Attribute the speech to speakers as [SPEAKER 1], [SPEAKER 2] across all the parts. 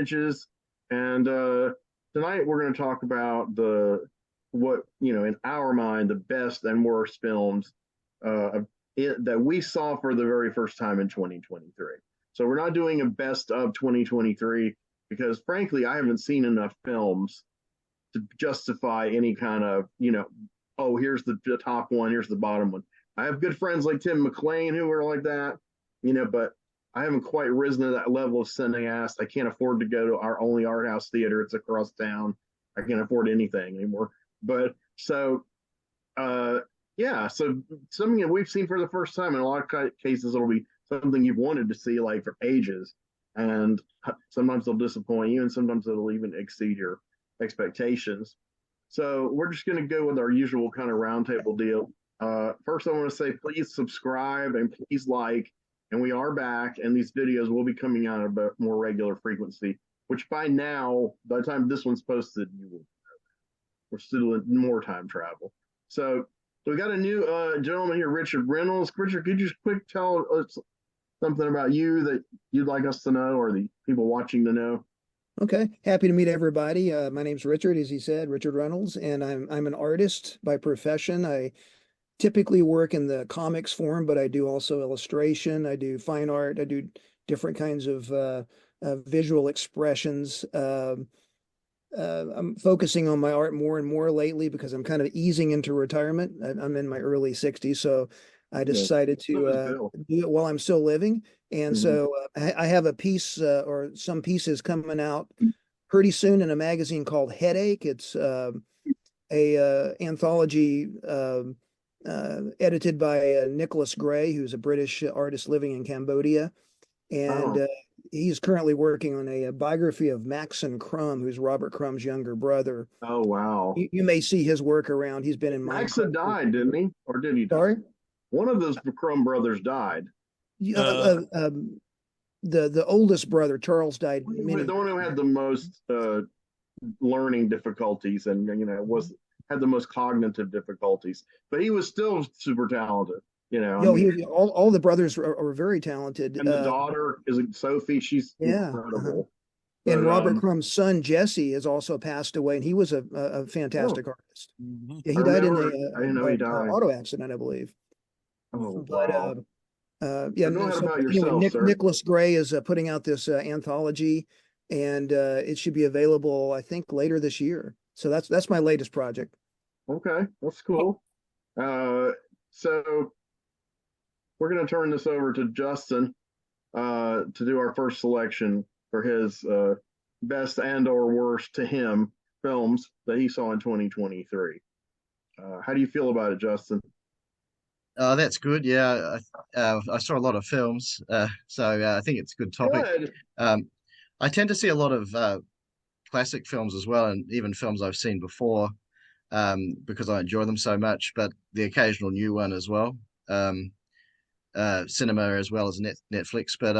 [SPEAKER 1] inches. And tonight we're going to talk about what, in our mind, the best and worst films that we saw for the very first time in 2023. So we're not doing a best of 2023 because, frankly, I haven't seen enough films to justify any kind of, oh, here's the top one, here's the bottom one. I have good friends like Tim McLean who are like that, but I haven't quite risen to that level of cineast. I can't afford to go to our only art house theater. It's across town. I can't afford anything anymore. But so, yeah, so something that we've seen for the first time. In a lot of cases, it'll be something you've wanted to see like for ages. And sometimes they'll disappoint you, and sometimes it'll even exceed your expectations. So we're just going to go with our usual kind of roundtable deal. First, I want to say please subscribe and please like. And we are back, and these videos will be coming out at a more regular frequency, which by now, by the time this one's posted, you will know. We're still in more time travel. So we got a new gentleman here, Richard Reynolds. Richard, could you just quick tell us something about you that you'd like us to know or the people watching to know?
[SPEAKER 2] Okay, happy to meet everybody. My name's Richard, as he said, Richard Reynolds, and I'm an artist by profession. I typically work in the comics form, but I do also illustration. I do fine art. I do different kinds of visual expressions. I'm focusing on my art more and more lately because I'm kind of easing into retirement. I'm in my early 60s, so I
[SPEAKER 1] Yeah.
[SPEAKER 2] decided to do it while I'm still living. And so I have a piece or some pieces coming out pretty soon in a magazine called Headache. It's a anthology edited by Nicholas Gray, who's a British artist living in Cambodia. And
[SPEAKER 1] Oh,
[SPEAKER 2] he's currently working on a biography of Maxon Crumb, who's Robert Crumb's younger brother.
[SPEAKER 1] oh, wow.
[SPEAKER 2] You may see his work around. He's been in
[SPEAKER 1] Maxon
[SPEAKER 2] Minecraft.
[SPEAKER 1] died, didn't he? Or did he die?
[SPEAKER 2] Sorry?
[SPEAKER 1] One of those Crumb brothers died.
[SPEAKER 2] The oldest brother, Charles, died many
[SPEAKER 1] The one who
[SPEAKER 2] years
[SPEAKER 1] had
[SPEAKER 2] ago.
[SPEAKER 1] the most learning difficulties and was had the most cognitive difficulties, but he was still super talented. I
[SPEAKER 2] Yo,
[SPEAKER 1] mean,
[SPEAKER 2] all the brothers are very talented.
[SPEAKER 1] and the daughter is Sophie. She's
[SPEAKER 2] Yeah.
[SPEAKER 1] incredible.
[SPEAKER 2] And
[SPEAKER 1] But
[SPEAKER 2] Robert Crumb's son, Jesse, has also passed away, and he was a
[SPEAKER 1] oh,
[SPEAKER 2] fantastic artist. Yeah,
[SPEAKER 1] I
[SPEAKER 2] he died in
[SPEAKER 1] remember. I didn't know he
[SPEAKER 2] a
[SPEAKER 1] died.
[SPEAKER 2] auto accident, I believe.
[SPEAKER 1] Oh,
[SPEAKER 2] But
[SPEAKER 1] wow.
[SPEAKER 2] yeah.
[SPEAKER 1] So go ahead
[SPEAKER 2] So
[SPEAKER 1] about
[SPEAKER 2] anyway,
[SPEAKER 1] yourself, sir.
[SPEAKER 2] Nicholas Gray is putting out this anthology, and it should be available, I think, later this year. So that's my latest project.
[SPEAKER 1] Okay, that's cool. So we're going to turn this over to Justin to do our first selection for his best and or worst to him films that he saw in 2023. How do you feel about it, Justin?
[SPEAKER 3] That's good. Yeah, I saw a lot of films, so I think it's a good topic.
[SPEAKER 1] Good.
[SPEAKER 3] Um, I tend to see a lot of classic films as well, and even films I've seen before, because I enjoy them so much. But the occasional new one as well, cinema as well as Netflix. But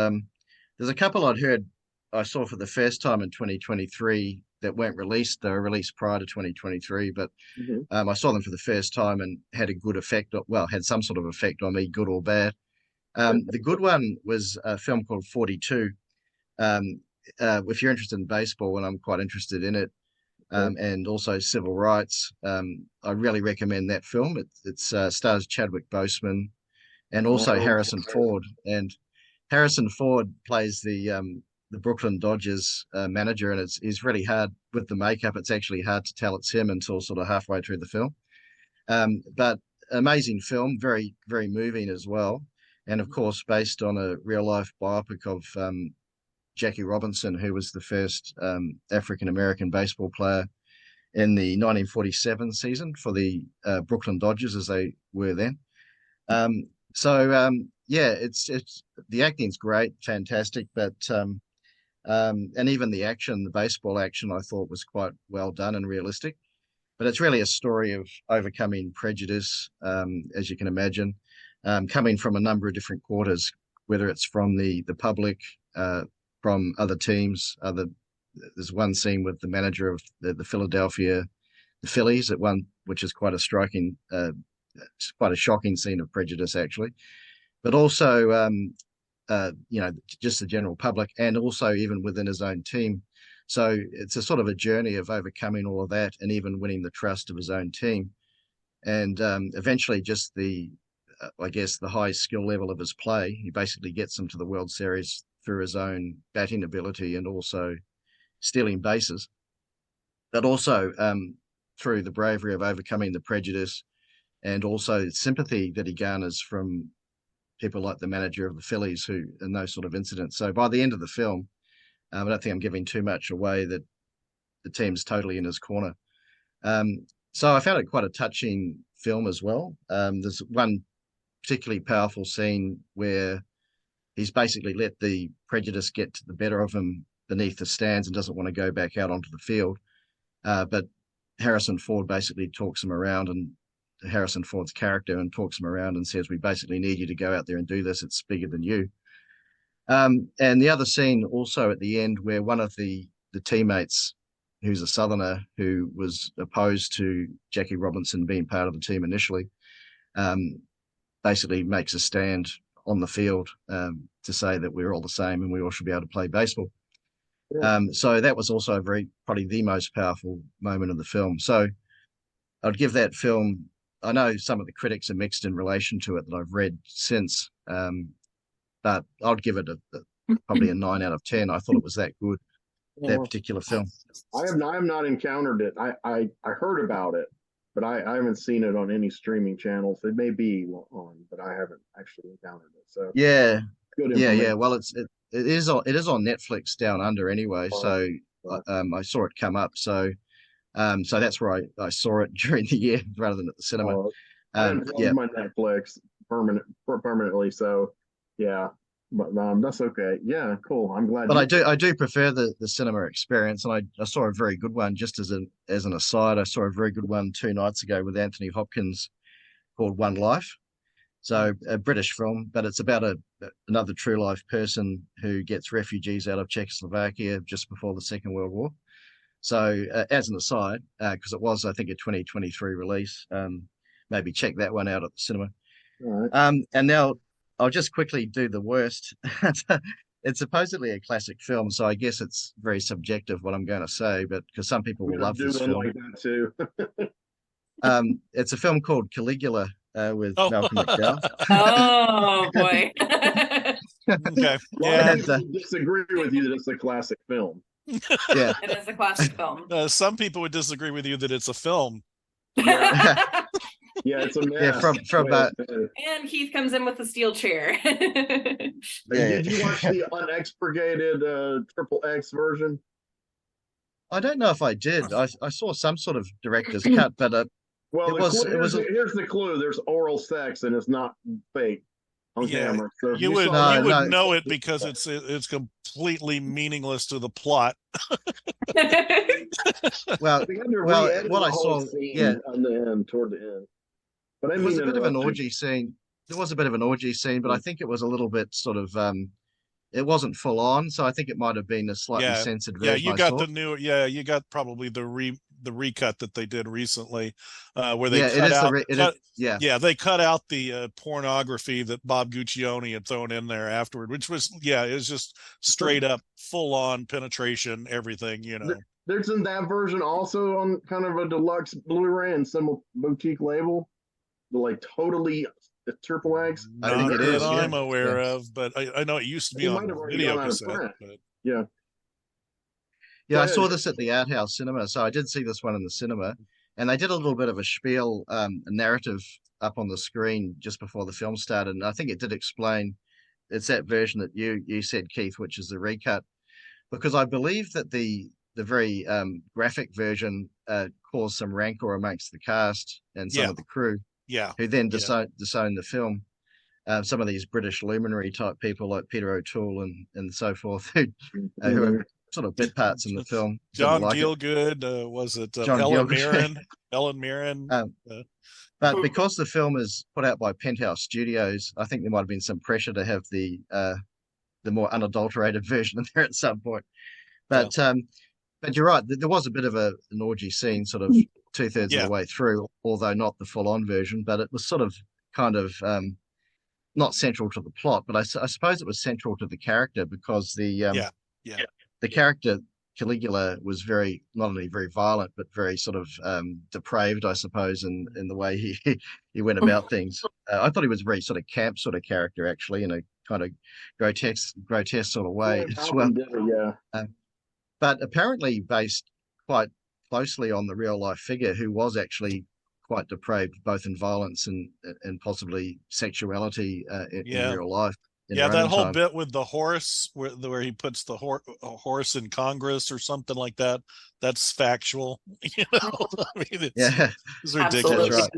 [SPEAKER 3] there's a couple I'd heard I saw for the first time in 2023 that weren't released. They were released prior to 2023, but
[SPEAKER 1] Mhm.
[SPEAKER 3] I saw them for the first time and had a good effect. Well, had some sort of effect on me, good or bad. The good one was a film called 42. Um, if you're interested in baseball, and I'm quite interested in it, and also civil rights, I really recommend that film. It stars Chadwick Boseman and also
[SPEAKER 1] Oh,
[SPEAKER 3] Harrison Ford. And Harrison Ford plays the Brooklyn Dodgers manager, and it's really hard with the makeup. It's actually hard to tell it's him until sort of halfway through the film. But amazing film, very very moving as well, and of course based on a real life biopic of Jackie Robinson, who was the first African American baseball player in the 1947 season for the Brooklyn Dodgers, as they were then. Yeah, it's the acting's great, fantastic, but and even the action, the baseball action, I thought was quite well done and realistic. But it's really a story of overcoming prejudice, as you can imagine, coming from a number of different quarters, whether it's from the public, from other teams. There's one scene with the manager of the Philadelphia, the Phillies, at one, which is quite a striking, quite a shocking scene of prejudice, actually. But also, just the general public, and also even within his own team, So it's a sort of a journey of overcoming all of that and even winning the trust of his own team. And eventually just I guess, the high skill level of his play, he basically gets him to the World Series through his own batting ability and also stealing bases, but also through the bravery of overcoming the prejudice and also sympathy that he garners from people like the manager of the Phillies who in those sort of incidents. So by the end of the film, I don't think I'm giving too much away that the team's totally in his corner. So I found it quite a touching film as well. There's one particularly powerful scene where he's basically let the prejudice get to the better of him beneath the stands and doesn't want to go back out onto the field. But Harrison Ford basically talks him around, and Harrison Ford's character, and talks him around and says, "We basically need you to go out there and do this. It's bigger than you." And the other scene also at the end where one of the teammates, who's a Southerner who was opposed to Jackie Robinson being part of the team initially, basically makes a stand on the field to say that we're all the same and we all should be able to play baseball. So that was also probably the most powerful moment of the film. So I'd give that film, I know some of the critics are mixed in relation to it that I've read since, but I'd give it probably a 9 out of 10. I thought it was that good, that particular film.
[SPEAKER 1] I have not encountered it. I heard about it, but I haven't seen it on any streaming channels. It may be on, but I haven't actually encountered it. So
[SPEAKER 3] yeah,
[SPEAKER 1] good
[SPEAKER 3] yeah. Well, it is on Netflix down under anyway. So I saw it come up. So that's where I saw it during the year rather than at the cinema.
[SPEAKER 1] I unplugged my Netflix permanently. So yeah, but that's okay. Yeah, cool. I'm glad.
[SPEAKER 3] But I do prefer the cinema experience, and I saw a very good one. Just as an aside, I saw a very good one 2 nights ago with Anthony Hopkins called One Life. So a British film, but it's about another true life person who gets refugees out of Czechoslovakia just before the Second World War. So as an aside, because it was, I think, a 2023 release, maybe check that one out at the cinema.
[SPEAKER 1] All right.
[SPEAKER 3] And now I'll just quickly do the worst. It's supposedly a classic film, so I guess it's very subjective what I'm going to say, but because some people will love this film.
[SPEAKER 1] Like that too.
[SPEAKER 3] It's a film called Caligula with
[SPEAKER 4] Oh.
[SPEAKER 3] Malcolm McDowell.
[SPEAKER 5] Oh boy.
[SPEAKER 4] Okay.
[SPEAKER 1] Yeah,
[SPEAKER 4] Yeah.
[SPEAKER 1] I disagree with you that it's a classic film.
[SPEAKER 3] Yeah.
[SPEAKER 5] It is a classic film.
[SPEAKER 4] Some people would disagree with you that it's a film.
[SPEAKER 1] Yeah, it's a mess.
[SPEAKER 3] Yeah, from
[SPEAKER 5] And Keith comes in with the steel chair.
[SPEAKER 1] Did you watch the unexpurgated triple X version?
[SPEAKER 3] I don't know if I did. I saw some sort of director's cut, but
[SPEAKER 1] Well, here's the clue. There's oral sex, and it's not fake on camera. So
[SPEAKER 4] you would know it because it's completely meaningless to the plot.
[SPEAKER 3] Well, what I saw,
[SPEAKER 1] on the end, toward the end. But
[SPEAKER 3] it was a bit of an orgy scene. There was a bit of an orgy scene, but I think it was a little bit sort of it wasn't full on, so I think it might have been a slightly censored version.
[SPEAKER 4] Yeah, you got the new. Yeah, you got probably the recut that they did recently, where they they cut out the pornography that Bob Guccione had thrown in there afterward, which was it was just straight up full on penetration, everything.
[SPEAKER 1] There's in that version also on kind of a deluxe Blu-ray and some boutique label. Like totally triple X.
[SPEAKER 3] I think it is.
[SPEAKER 4] I'm aware of, but I know it used to be on video cassette.
[SPEAKER 1] Yeah.
[SPEAKER 3] Yeah, I saw this at the Art House Cinema, so I did see this one in the cinema, and they did a little bit of a spiel, a narrative up on the screen just before the film started, and I think it did explain it's that version that you said, Keith, which is the recut, because I believe that the very graphic version caused some rancor amongst the cast and some of the crew.
[SPEAKER 4] Yeah.
[SPEAKER 3] Who then disowned the film. Some of these British luminary type people like Peter O'Toole and so forth who are sort of bit parts in the film.
[SPEAKER 4] John Gielgud, was it Ellen Mirren? Ellen Mirren.
[SPEAKER 3] But because the film is put out by Penthouse Studios, I think there might have been some pressure to have the more unadulterated version in there at some point. But you're right. There was a bit of an orgy scene, sort of 2/3 of the way through, although not the full-on version. But it was sort of kind of not central to the plot, but I suppose it was central to the character because the character Caligula was very, not only very violent, but very sort of depraved, I suppose, in the way he went about things. I thought he was a very sort of camp sort of character, actually, in a kind of grotesque sort of way as well.
[SPEAKER 1] Yeah.
[SPEAKER 3] But apparently based quite closely on the real life figure who was actually quite depraved, both in violence and possibly sexuality in real life.
[SPEAKER 4] Yeah, that whole bit with the horse, where he puts the horse in Congress or something like that, that's factual. You know, I mean, it's ridiculous.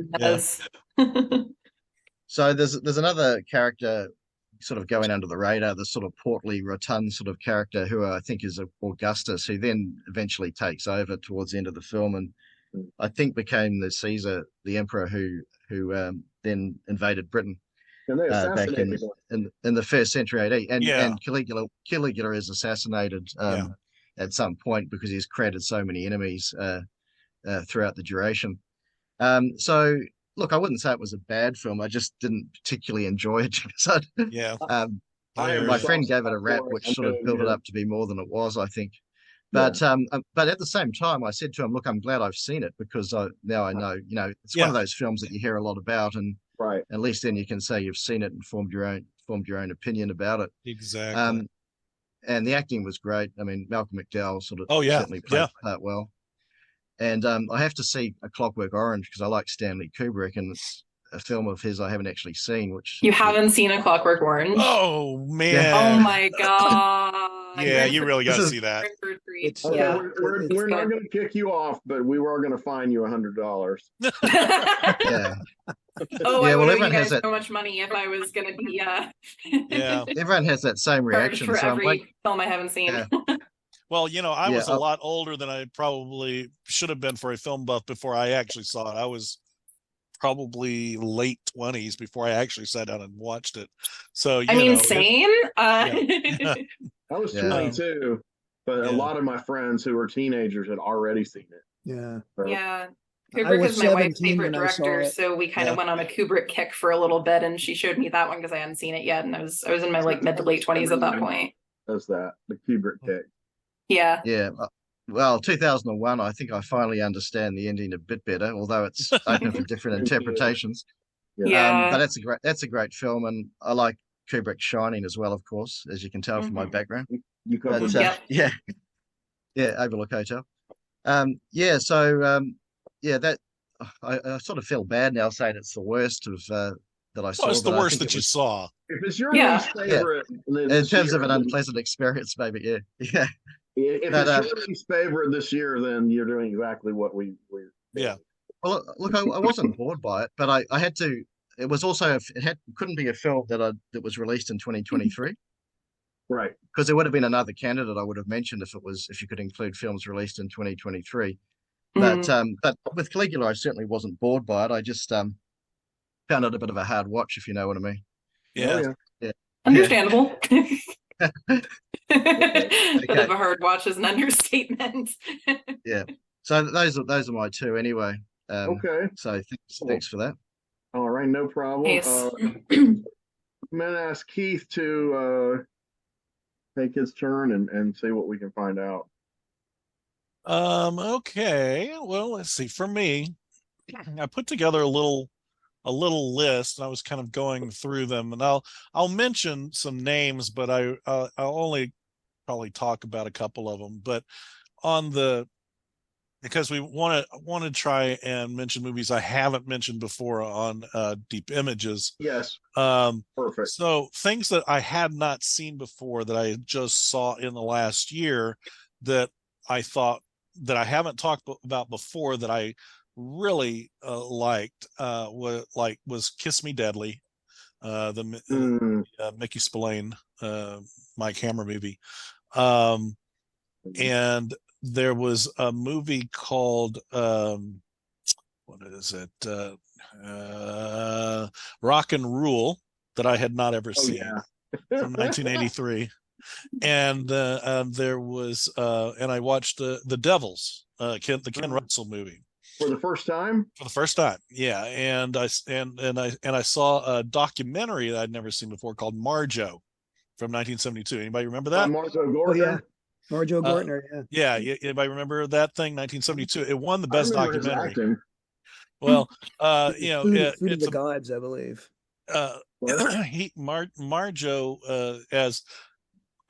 [SPEAKER 5] Right.
[SPEAKER 4] Yeah.
[SPEAKER 3] So there's another character sort of going under the radar, the sort of portly, rotund sort of character who I think is Augustus, who then eventually takes over towards the end of the film, and I think became the Caesar, the emperor who then invaded Britain.
[SPEAKER 1] And they
[SPEAKER 3] back in the first century AD, and Caligula is assassinated at some point because he's created so many enemies throughout the duration. So look, I wouldn't say it was a bad film. I just didn't particularly enjoy it. My friend gave it a rap, which sort of built it up to be more than it was, I think. But at the same time, I said to him, "Look, I'm glad I've seen it because now I know. You know, it's one of those films that you hear a lot about, and at least then you can say you've seen it and formed your own opinion about it."
[SPEAKER 4] Exactly.
[SPEAKER 3] And the acting was great. I mean, Malcolm McDowell sort of certainly played the part well. And I have to see A Clockwork Orange because I like Stanley Kubrick, and it's a film of his I haven't actually seen. Which
[SPEAKER 5] you haven't seen A Clockwork Orange?
[SPEAKER 4] Oh man!
[SPEAKER 5] Yeah. Oh my god!
[SPEAKER 4] Yeah, you really got to see that.
[SPEAKER 1] We're not going to kick you off, but we were going to fine you $100.
[SPEAKER 3] Yeah.
[SPEAKER 5] Oh, I would owe you guys so much money if I was going to be.
[SPEAKER 3] Yeah. Everyone has that same reaction.
[SPEAKER 5] For every film I haven't seen.
[SPEAKER 3] Yeah.
[SPEAKER 4] Well, you know, I was a lot older than I probably should have been for a film buff before I actually saw it. I was probably late 20s before I actually sat down and watched it. So
[SPEAKER 5] I mean, same.
[SPEAKER 1] I was 22, but a lot of my friends who were teenagers had already seen it.
[SPEAKER 2] Yeah.
[SPEAKER 1] So.
[SPEAKER 5] Yeah. Kubrick is my wife's favorite director, so we kind of went on a Kubrick kick for a little bit, and she showed me that one because I hadn't seen it yet, and I was in my like mid to late 20s at that point.
[SPEAKER 1] Does that the Kubrick kick?
[SPEAKER 5] Yeah.
[SPEAKER 3] Yeah. Well, 2001, I think I finally understand the ending a bit better, although it's open for different interpretations.
[SPEAKER 5] Yeah.
[SPEAKER 3] But that's a great film, and I like Kubrick's Shining as well, of course, as you can tell from my background.
[SPEAKER 1] You covered
[SPEAKER 3] yeah, Overlook Hotel. That I sort of feel bad now saying it's the worst of that I saw.
[SPEAKER 4] It's the worst that you saw.
[SPEAKER 1] If it's your least favorite,
[SPEAKER 3] in terms of an unpleasant experience, maybe, yeah.
[SPEAKER 1] If it's your least favorite this year, then you're doing exactly what we.
[SPEAKER 4] Yeah.
[SPEAKER 3] Well, look, I wasn't bored by it, but I had to. It was also couldn't be a film that was released in 2023.
[SPEAKER 1] Right.
[SPEAKER 3] Because there would have been another candidate I would have mentioned if you could include films released in 2023. But with Caligula, I certainly wasn't bored by it. I just found it a bit of a hard watch, if you know what I mean.
[SPEAKER 4] Yeah.
[SPEAKER 5] Understandable. Bit of a hard watch is an understatement.
[SPEAKER 3] Yeah. So those are my two anyway.
[SPEAKER 1] Okay.
[SPEAKER 3] So thanks for that.
[SPEAKER 1] All right, no problem.
[SPEAKER 5] Yes.
[SPEAKER 1] I'm gonna ask Keith to take his turn and see what we can find out.
[SPEAKER 4] Okay. Well, let's see. For me, I put together a little list, and I was kind of going through them, and I'll mention some names, but I'll only probably talk about a couple of them. But because we want to try and mention movies I haven't mentioned before on Deep Images.
[SPEAKER 1] Yes. Perfect.
[SPEAKER 4] So things that I had not seen before that I just saw in the last year that I thought that I haven't talked about before that I really liked was Kiss Me Deadly, the Mickey Spillane Mike Hammer movie, and there was a movie called what is it, Rock and Rule, that I had not ever seen, from 1983. And there was and I watched the Devils, Ken Russell movie
[SPEAKER 1] for the first time. Yeah.
[SPEAKER 4] And I saw a documentary that I'd never seen before called Marjo from 1972. Anybody remember that?
[SPEAKER 1] Marjo Gordon.
[SPEAKER 2] Marjoe Gortner,
[SPEAKER 4] anybody remember that thing? 1972. It won the best documentary. Well,
[SPEAKER 2] Food of the Gods, I believe.
[SPEAKER 4] Marjoe, as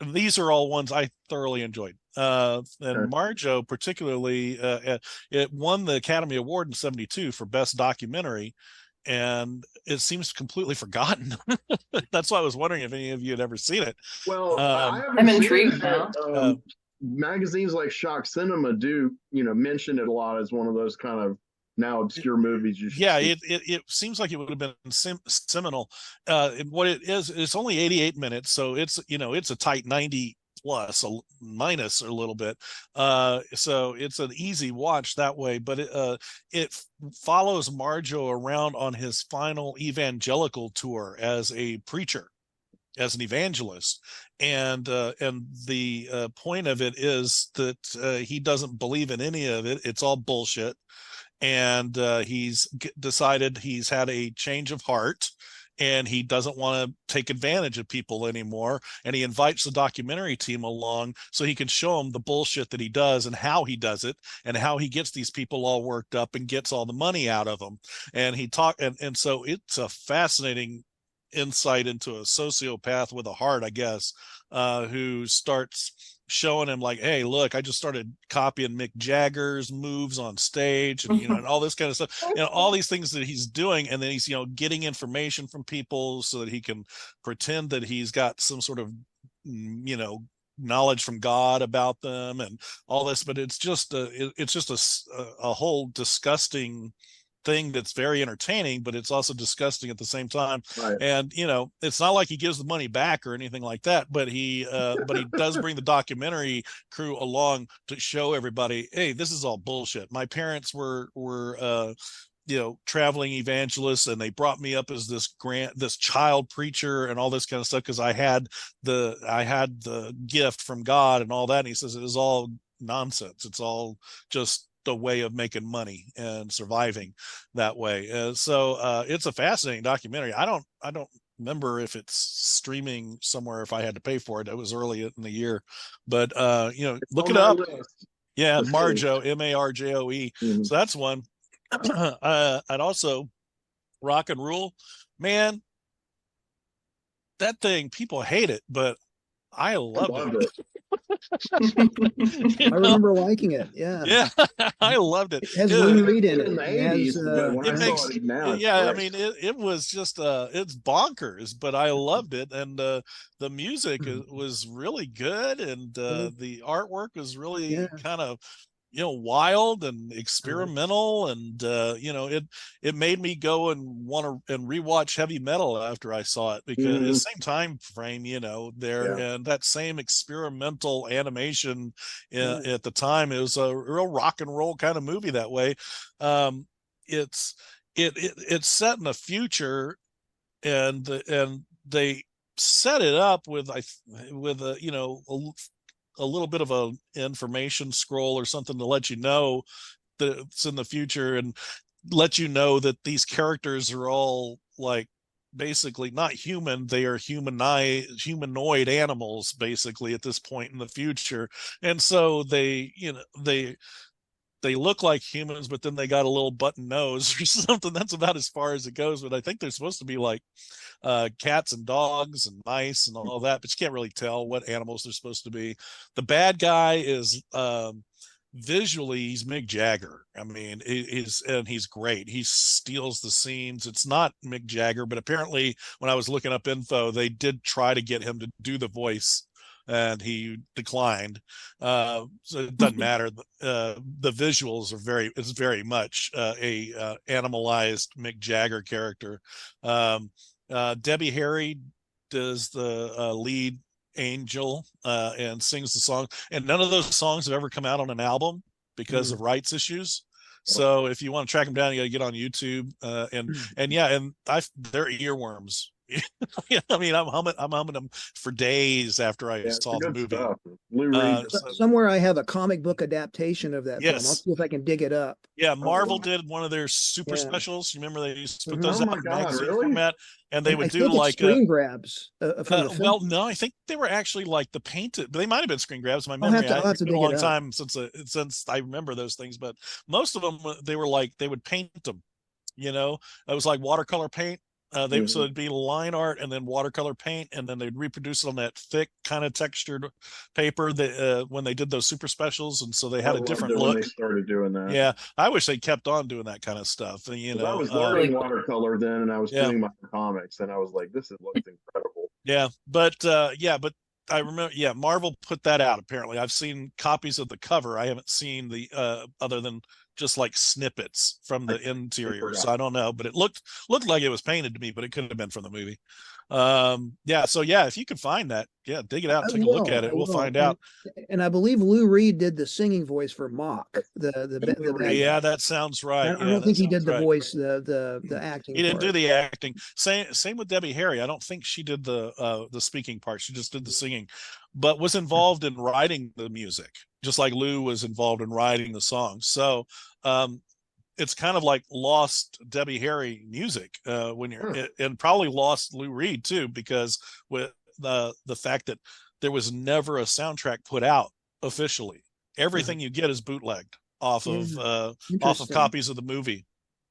[SPEAKER 4] these are all ones I thoroughly enjoyed. And Marjoe particularly, it won the Academy Award in 72 for best documentary, and it seems completely forgotten. That's why I was wondering if any of you had ever seen it.
[SPEAKER 1] Well,
[SPEAKER 5] I'm intrigued now.
[SPEAKER 1] Magazines like Shock Cinema do, mention it a lot as one of those kind of now obscure movies.
[SPEAKER 4] It seems like it would have been seminal. What it is, it's only 88 minutes, so it's a tight 90 plus, minus a little bit. So it's an easy watch that way. But it follows Marjoe around on his final evangelical tour as a preacher, as an evangelist, and the point of it is that he doesn't believe in any of it. It's all bullshit. And he's decided he's had a change of heart, and he doesn't want to take advantage of people anymore. And he invites the documentary team along so he can show them the bullshit that he does and how he does it and how he gets these people all worked up and gets all the money out of them. And and so it's a fascinating insight into a sociopath with a heart, I guess, who starts showing him like, hey, look, I just started copying Mick Jagger's moves on stage, and and all this kind of stuff, all these things that he's doing, and then he's getting information from people so that he can pretend that he's got some sort of knowledge from God about them and all this. But it's just a whole disgusting thing that's very entertaining, but it's also disgusting at the same time.
[SPEAKER 1] Right.
[SPEAKER 4] And it's not like he gives the money back or anything like that, but he does bring the documentary crew along to show everybody, hey, this is all bullshit. My parents were traveling evangelists, and they brought me up as this child preacher and all this kind of stuff because I had the gift from God and all that. And he says it is all nonsense. It's all just the way of making money and surviving that way. So it's a fascinating documentary. I don't remember if it's streaming somewhere, if I had to pay for it. It was early in the year, but look it up. Yeah, Marjoe, Marjoe. Mm-hmm. So that's one. I'd also Rock and Rule, man. That thing, people hate it, but I loved it.
[SPEAKER 2] I remember liking it. Yeah,
[SPEAKER 4] I loved it.
[SPEAKER 2] It has Lou Reed in it.
[SPEAKER 4] It was just it's bonkers, but I loved it, and the music was really good, and the artwork was really kind of wild and experimental, and it made me go and want to rewatch heavy metal after I saw it, because the same time frame, and that same experimental animation at the time, it was a real rock and roll kind of movie that way. It's set in the future, and they set it up with a little bit of a information scroll or something to let you know that it's in the future, and let you know that these characters are all like basically not human. They are humanoid animals basically at this point in the future. And so they look like humans, but then they got a little button nose or something. That's about as far as it goes. But I think they're supposed to be like cats and dogs and mice and all that, but you can't really tell what animals they're supposed to be. The bad guy is visually, he's Mick Jagger. I mean, he's great. He steals the scenes. It's not Mick Jagger, but apparently when I was looking up info, they did try to get him to do the voice, and he declined. So it doesn't matter. The visuals are it's very much a animalized Mick Jagger character. Debbie Harry does the lead angel and sings the song, and none of those songs have ever come out on an album because of rights issues. So if you want to track them down, you got to get on YouTube. And they're earworms. I mean, I'm humming them for days after I saw the movie.
[SPEAKER 1] Stuff. Lou Reed.
[SPEAKER 2] Somewhere I have a comic book adaptation of that film. I'll see if I can dig it up.
[SPEAKER 4] Yeah, Marvel did one of their super specials. You remember they used to put those out in magazine format, and they would do like
[SPEAKER 2] screen grabs from the film.
[SPEAKER 4] Well, no, I think they were actually like the painted, but they might have been screen grabs. My memory, it's been a long time since I remember those things, but most of them they were like they would paint them. It was like watercolor paint. So it'd be line art and then watercolor paint, and then they'd reproduce it on that thick kind of textured paper that when they did those super specials, and so they had a different look.
[SPEAKER 1] When they started doing that.
[SPEAKER 4] Yeah, I wish they kept on doing that kind of stuff.
[SPEAKER 1] I was learning watercolor then, and I was doing my comics, and I was like, "This looks incredible."
[SPEAKER 4] Yeah, but I remember. Yeah, Marvel put that out. Apparently, I've seen copies of the cover. I haven't seen the other than just like snippets from the interior, so I don't know, but it looked like it was painted to me, but it could have been from the movie. So if you can find that, dig it out, take a look at it. We'll find out.
[SPEAKER 2] And I believe Lou Reed did the singing voice for Mock.
[SPEAKER 4] That sounds right.
[SPEAKER 2] I don't think he did the voice, the acting.
[SPEAKER 4] He didn't do the acting. Same with Debbie Harry. I don't think she did the speaking part. She just did the singing, but was involved in writing the music, just like Lou was involved in writing the songs. So it's kind of like lost Debbie Harry music when you're and probably lost Lou Reed too, because with the fact that there was never a soundtrack put out officially. Everything you get is bootlegged off of copies of the movie.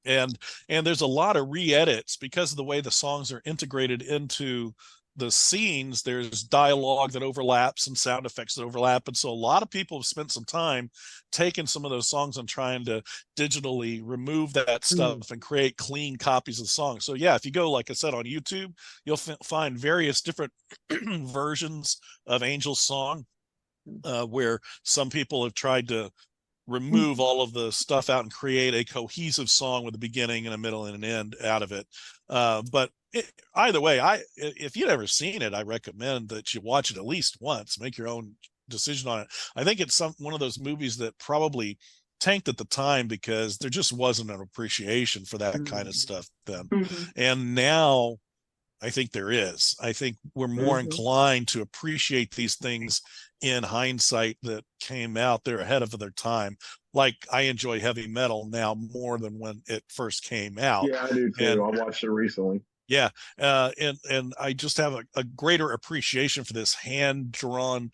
[SPEAKER 4] And there's a lot of re-edits because of the way the songs are integrated into the scenes. There's dialogue that overlaps and sound effects that overlap, and so a lot of people have spent some time taking some of those songs and trying to digitally remove that stuff and create clean copies of the song. So if you go, like I said, on YouTube, you'll find various different versions of Angel's Song, where some people have tried to remove all of the stuff out and create a cohesive song with a beginning and a middle and an end out of it. But either way, if you've never seen it, I recommend that you watch it at least once, make your own decision on it. I think it's one of those movies that probably tanked at the time because there just wasn't an appreciation for that kind of stuff then. And now I think there is. I think we're more inclined to appreciate these things in hindsight that came out. They're ahead of their time. Like I enjoy heavy metal now more than when it first came out.
[SPEAKER 1] Yeah, I do too. I watched it recently.
[SPEAKER 4] Yeah. And I just have a greater appreciation for this hand-drawn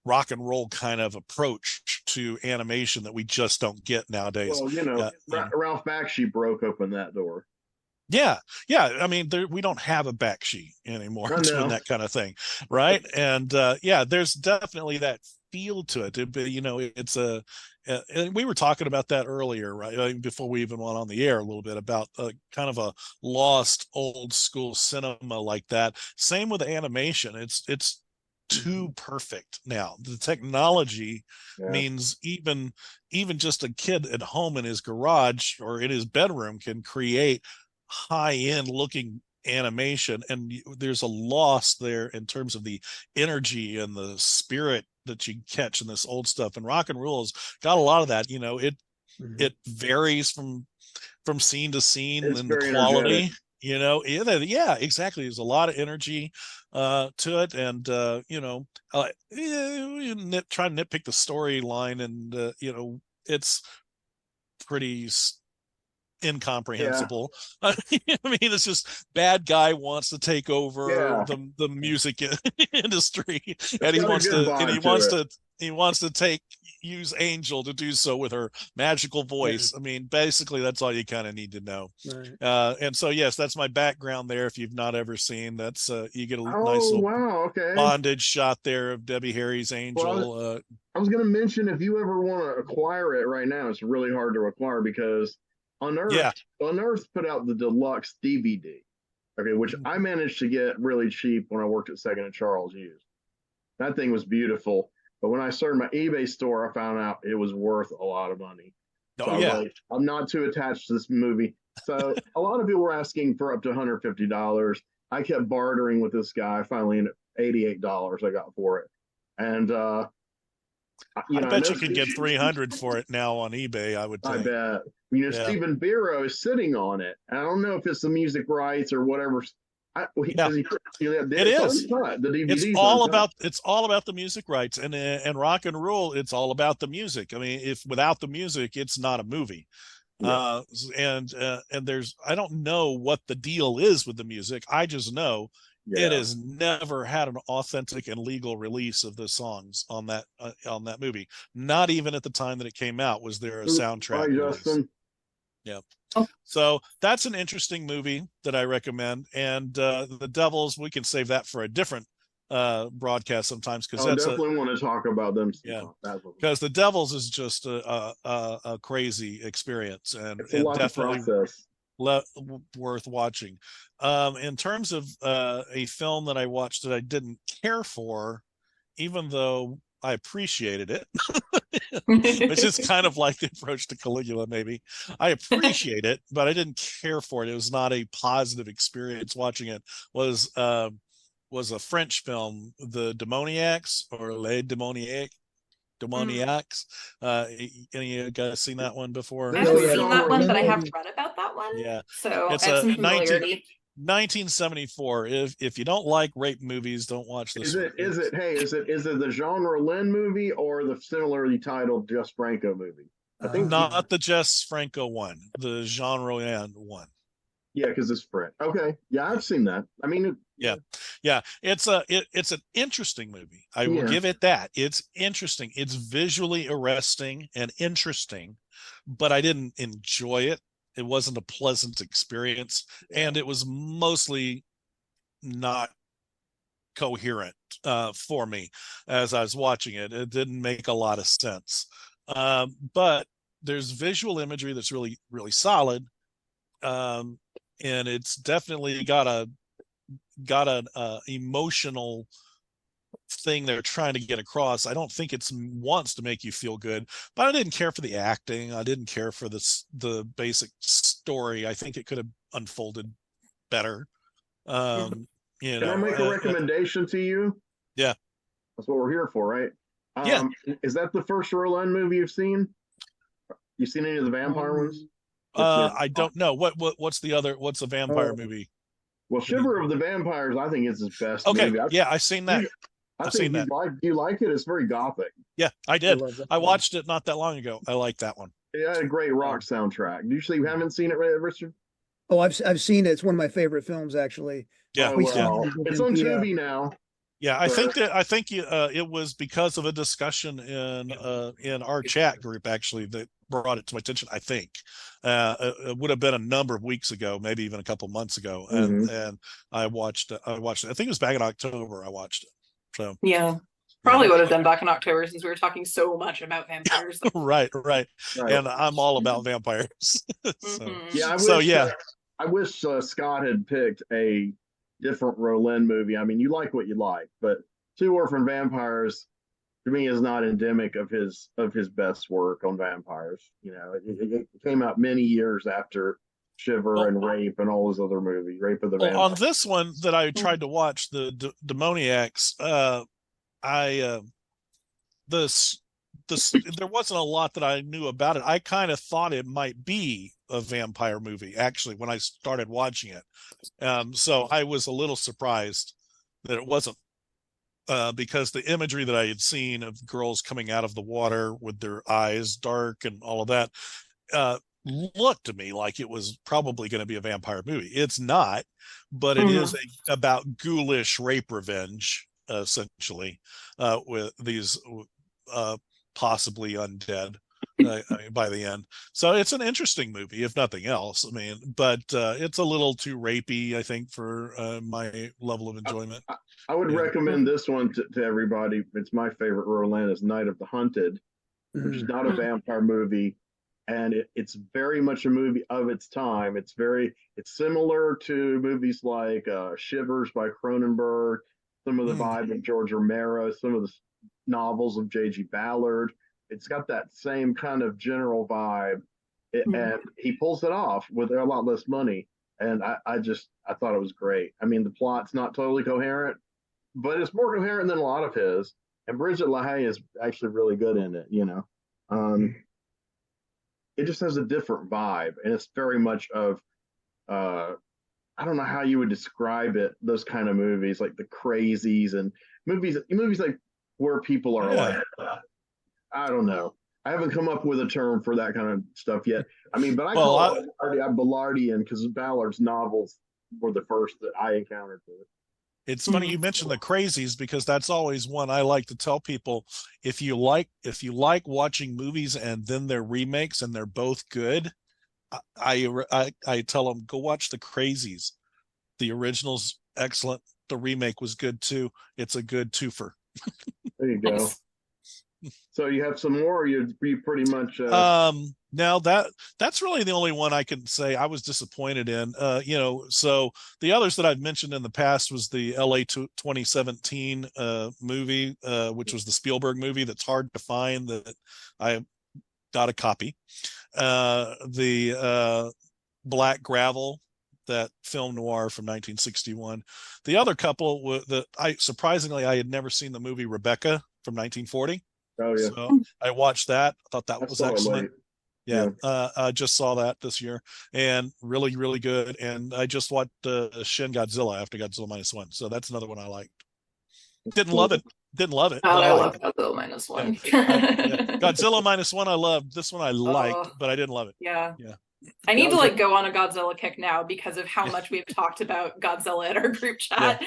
[SPEAKER 4] rock and roll kind of approach to animation that we just don't get nowadays.
[SPEAKER 1] Well, Ralph Bakshi broke open that door.
[SPEAKER 4] Yeah. I mean, we don't have a Bakshi anymore doing that kind of thing, right? And there's definitely that feel to it. It's and we were talking about that earlier, right? Before we even went on the air a little bit about kind of a lost old school cinema like that. Same with animation. It's too perfect now. The technology means even just a kid at home in his garage or in his bedroom can create high-end looking animation, and there's a loss there in terms of the energy and the spirit that you catch in this old stuff. And rock and roll has got a lot of that. It varies from scene to scene and the quality. Exactly. There's a lot of energy to it, and try to nitpick the storyline, and it's pretty incomprehensible. I mean, it's just bad guy wants to take over the music industry, and he wants to use Angel to do so with her magical voice. I mean, basically that's all you kind of need to know. Right. And so yes, that's my background there. If you've not ever seen, that's you get a nice little bondage shot there of Debbie Harry's Angel.
[SPEAKER 1] Well, I was going to mention, if you ever want to acquire it right now, it's really hard to acquire because Unearthed put out the deluxe DVD, which I managed to get really cheap when I worked at Second and Charles used. That thing was beautiful, but when I started my eBay store, I found out it was worth a lot of money. So I'm not too attached to this movie. So a lot of people were asking for up to $150. I kept bartering with this guy. Finally, $88 I got for it, and
[SPEAKER 4] I bet you could get 300 for it now on eBay. I would think.
[SPEAKER 1] I bet. Stephen Biro is sitting on it. I don't know if it's the music rights or whatever
[SPEAKER 4] Yeah, it is. It's all about the music rights, and rock and roll. It's all about the music. I mean, if without the music, it's not a movie. Yeah. And there's I don't know what the deal is with the music. I just know it has never had an authentic and legal release of the songs on that movie. Not even at the time that it came out was there a soundtrack release. Yeah. Oh. So that's an interesting movie that I recommend. And The Devils, we can save that for a different broadcast sometimes, because
[SPEAKER 1] I definitely want to talk about them.
[SPEAKER 4] Yeah, because The Devils is just a crazy experience, and definitely worth watching. In terms of a film that I watched that I didn't care for, even though I appreciated it, which is kind of like the approach to Caligula, maybe. I appreciate it, but I didn't care for it. It was not a positive experience watching it. Was a French film, The Demoniacs, or Les Demoniacs. Any of you guys seen that one before?
[SPEAKER 5] I haven't seen that one, but I have read about that one.
[SPEAKER 4] Yeah.
[SPEAKER 5] So it's I have some familiarity.
[SPEAKER 4] 1974. If you don't like rape movies, don't watch this.
[SPEAKER 1] Is it the Jean Rollin movie or the similarly titled Jess Franco movie?
[SPEAKER 4] I think not the Jess Franco one, the Jean Rollin one.
[SPEAKER 1] Yeah, because it's French. Okay, yeah, I've seen that. I mean,
[SPEAKER 4] yeah, it's an interesting movie. I will give it that. It's interesting. It's visually arresting and interesting, but I didn't enjoy it. It wasn't a pleasant experience, and it was mostly not coherent for me as I was watching it. It didn't make a lot of sense. But there's visual imagery that's really, really solid. And it's definitely got an emotional thing they're trying to get across. I don't think it wants to make you feel good, but I didn't care for the acting. I didn't care for the basic story. I think it could have unfolded better. Can
[SPEAKER 1] I make a recommendation to you?
[SPEAKER 4] Yeah,
[SPEAKER 1] that's what we're here for, right?
[SPEAKER 4] Yeah.
[SPEAKER 1] Is that the first Roland movie you've seen? You seen any of the vampire ones?
[SPEAKER 4] I don't know. What's the vampire movie?
[SPEAKER 1] Well, Shiver of the Vampires, I think, is his best
[SPEAKER 4] movie. Yeah, I've seen that.
[SPEAKER 1] I think you like it. It's very gothic.
[SPEAKER 4] Yeah, I did. I watched it not that long ago. I like that one.
[SPEAKER 1] It had a great rock soundtrack. Usually you haven't seen it, Richard?
[SPEAKER 2] Oh, I've seen it. It's one of my favorite films, actually.
[SPEAKER 4] Yeah,
[SPEAKER 1] it's on Tubi now.
[SPEAKER 4] Yeah, I think it was because of a discussion in our chat group, actually, that brought it to my attention. I think it would have been a number of weeks ago, maybe even a couple months ago, and I watched it. I think it was back in October. I watched it. So
[SPEAKER 5] yeah. Probably would have been back in October, since we were talking so much about vampires.
[SPEAKER 4] Right. And I'm all about vampires.
[SPEAKER 1] I wish Scott had picked a different Roland movie. I mean, you like what you like, but Two Orphan Vampires to me is not endemic of his best work on vampires. You know, it came out many years after Shiver and Rape and all those other movies. Rape of the Vampire.
[SPEAKER 4] On this one that I tried to watch, the Demoniacs, there wasn't a lot that I knew about it. I kind of thought it might be a vampire movie, actually, when I started watching it. So I was a little surprised that it wasn't, because the imagery that I had seen of girls coming out of the water with their eyes dark and all of that looked to me like it was probably going to be a vampire movie. It's not, but it is about ghoulish rape revenge, essentially, with these possibly undead by the end. So it's an interesting movie, if nothing else. I mean, but it's a little too rapey, I think, for my level of enjoyment.
[SPEAKER 1] I would recommend this one to everybody. It's my favorite Roland, is Night of the Hunted, which is not a vampire movie, and it's very much a movie of its time. It's similar to movies like Shivers by Cronenberg, some of the vibe of George Romero, some of the novels of J.G. Ballard. It's got that same kind of general vibe, and he pulls it off with a lot less money. And I thought it was great. I mean, the plot's not totally coherent, but it's more coherent than a lot of his. And Bridget LaHaye is actually really good in it. You know, it just has a different vibe, and it's very much of I don't know how you would describe it. Those kind of movies, like the Crazies and movies like where people are like, I don't know. I haven't come up with a term for that kind of stuff yet. I mean, but I call it Ballardian because Ballard's novels were the first that I encountered.
[SPEAKER 4] It's funny you mentioned the Crazies, because that's always one I like to tell people. If you like watching movies and then they're remakes and they're both good, I tell them, go watch the Crazies. The original's excellent. The remake was good too. It's a good twofer.
[SPEAKER 1] There you go. So you have some more, or you pretty much
[SPEAKER 4] now that's really the only one I can say I was disappointed in. So the others that I've mentioned in the past was the LA 2017 movie, which was the Spielberg movie that's hard to find, that I got a copy. The Black Gravel, that film noir from 1961. The other couple that surprisingly I had never seen the movie Rebecca from 1940.
[SPEAKER 1] Oh yeah.
[SPEAKER 4] So I watched that. I thought that was excellent. Yeah. I just saw that this year, and really, really good. And I just watched Shin Godzilla after Godzilla -1. So that's another one I liked. Didn't love it.
[SPEAKER 5] Oh, I love Godzilla -1.
[SPEAKER 4] Godzilla -1 I loved. This one I liked, but I didn't love it.
[SPEAKER 5] Yeah. I need to go on a Godzilla kick now because of how much we've talked about Godzilla in our group chat.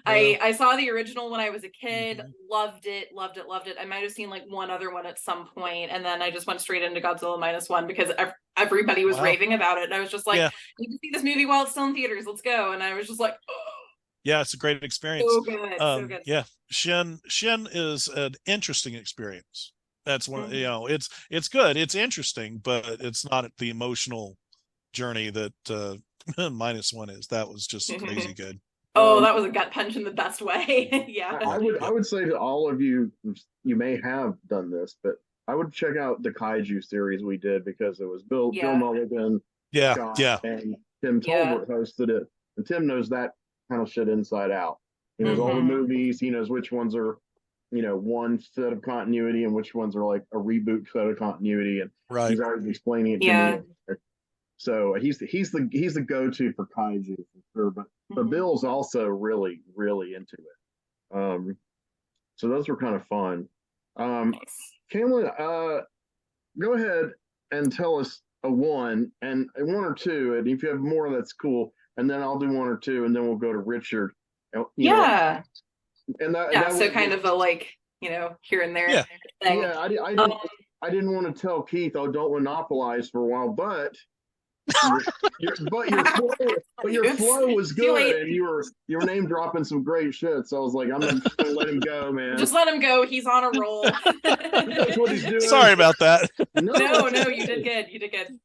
[SPEAKER 5] I saw the original when I was a kid, loved it. I might have seen one other one at some point, and then I just went straight into Godzilla -1 because everybody was raving about it, and I was just like, you can see this movie while it's still in theaters, let's go. And I was just like, oh.
[SPEAKER 4] Yeah, it's a great experience.
[SPEAKER 5] So good, so good.
[SPEAKER 4] Yeah, Shin is an interesting experience. That's one. It's good. It's interesting, but it's not the emotional journey that -1 is. That was just crazy good.
[SPEAKER 5] Oh, that was a gut punch in the best way. Yeah.
[SPEAKER 1] I would say to all of you, you may have done this, but I would check out the Kaiju series we did, because it was Bill Mulligan, Scott, and Tim Tolbert hosted it, and Tim knows that kind of shit inside out. He knows all the movies. He knows which ones are, one set of continuity and which ones are like a reboot set of continuity, and he's already explaining it to me. So he's the go-to for kaiju for sure. But Bill's also really, really into it. So those were kind of fun. Cameron, go ahead and tell us a one or two, and if you have more, that's cool. And then I'll do one or two, and then we'll go to Richard. And that
[SPEAKER 5] so kind of a here and there thing.
[SPEAKER 1] Yeah, I didn't want to tell Keith, don't monopolize for a while, but your flow was good, and you were name dropping some great shit. So I was like, I'm just gonna let him go, man.
[SPEAKER 5] Just let him go. He's on a roll.
[SPEAKER 1] That's what he's doing.
[SPEAKER 4] Sorry about that.
[SPEAKER 5] No, you did good. You did good.